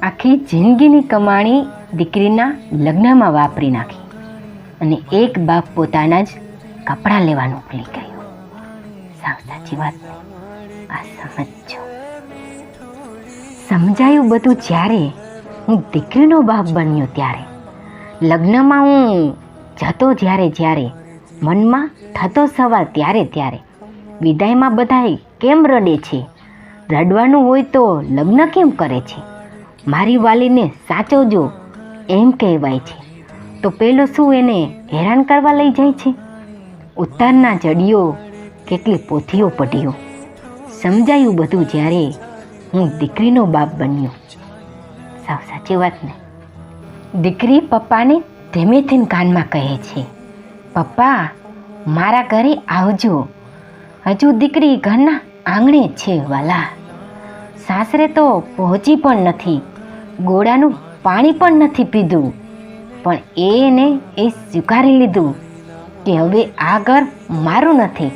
આખી જિંદગીની કમાણી દીકરીના લગ્નમાં વાપરી નાખી અને એક બાપ પોતાના જ કપડાં લેવાનું ભૂલી ગયું. સાવ સાચી વાત ને? આ સમજો. સમજાયું બધું જ્યારે હું દીકરીનો બાપ બન્યો ત્યારે. લગ્નમાં હું જતો જ્યારે મનમાં થતો સવાલ ત્યારે વિદાયમાં બધાય કેમ રડે છે? રડવાનું હોય તો લગ્ન કેમ કરે છે? મારી વાલીને સાચવજો એમ કહેવાય છે તો પેલો શું એને હેરાન કરવા લઈ જાય છે? ઉત્તરના જડીઓ કેટલી પોથીઓ પઢીઓ. સમજાયું બધું જ્યારે હું દીકરીનો બાપ બન્યો. સાવ સાચી વાત ને? દીકરી પપ્પાને ધીમેથી કાનમાં કહે છે, પપ્પા મારા ઘરે આવજો. હજુ દીકરી ઘરના આંગણે છે વાલા. સાસરે તો પહોંચી પણ નથી, ગોળાનું પાણી પણ નથી પીધું, પણ એને એ સ્વીકારી લીધું કે હવે આ ઘર મારું નથી.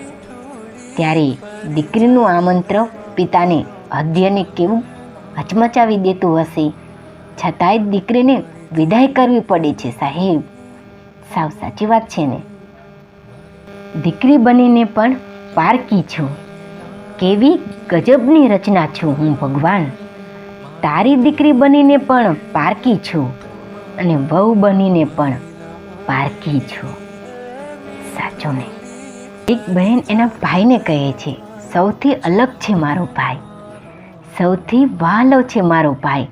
ત્યારે દીકરીનું આમંત્રણ પિતાને હૃદયને કેવું હચમચાવી દેતું હશે, છતાંય દીકરીને વિદાય કરવી પડે છે સાહેબ. સાવ સાચી વાત છે ને? દીકરી બનીને પણ પારકી છું. કેવી ગજબની રચના છું હું ભગવાન. તારી દીકરી બનીને પણ પારકી છું અને વહુ બનીને પણ પારકી છું. સાચો ને? એક બહેન એના ભાઈને કહે છે, સૌથી અલગ છે મારો ભાઈ, સૌથી વહાલો છે મારો ભાઈ.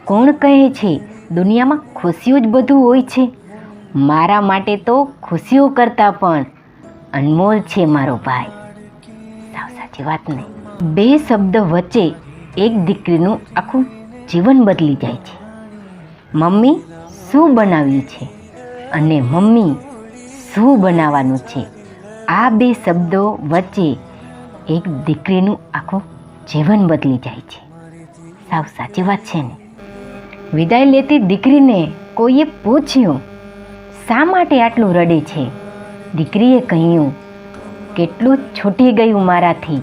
કોણ કહે છે દુનિયામાં ખુશીઓ જ બધું હોય છે? મારા માટે તો ખુશીઓ કરતાં પણ અનમોલ છે મારો ભાઈ. સાવ સાચી વાત ને? બે શબ્દ વચ્ચે એક દીકરીનું આખું જીવન બદલી જાય છે. મમ્મી શું બનાવ્યું છે અને મમ્મી શું બનાવવાનું છે, આ બે શબ્દો વચ્ચે એક દીકરીનું આખું જીવન બદલી જાય છે. સાવ સાચી વાત છે ને? વિદાય લેતી દીકરીને કોઈએ પૂછ્યું, શા માટે આટલું રડે છે? દીકરીએ કહ્યું, કેટલું છૂટી ગયું મારાથી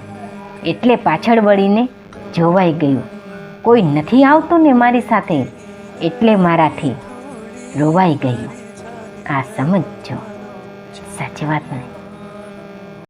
એટલે પાછળ વળીને જોવાઈ ગયું. કોઈ નથી આવતું ને મારી સાથે એટલે મારાથી રોવાઈ ગયું. આ સમજો. સાચી વાત ને?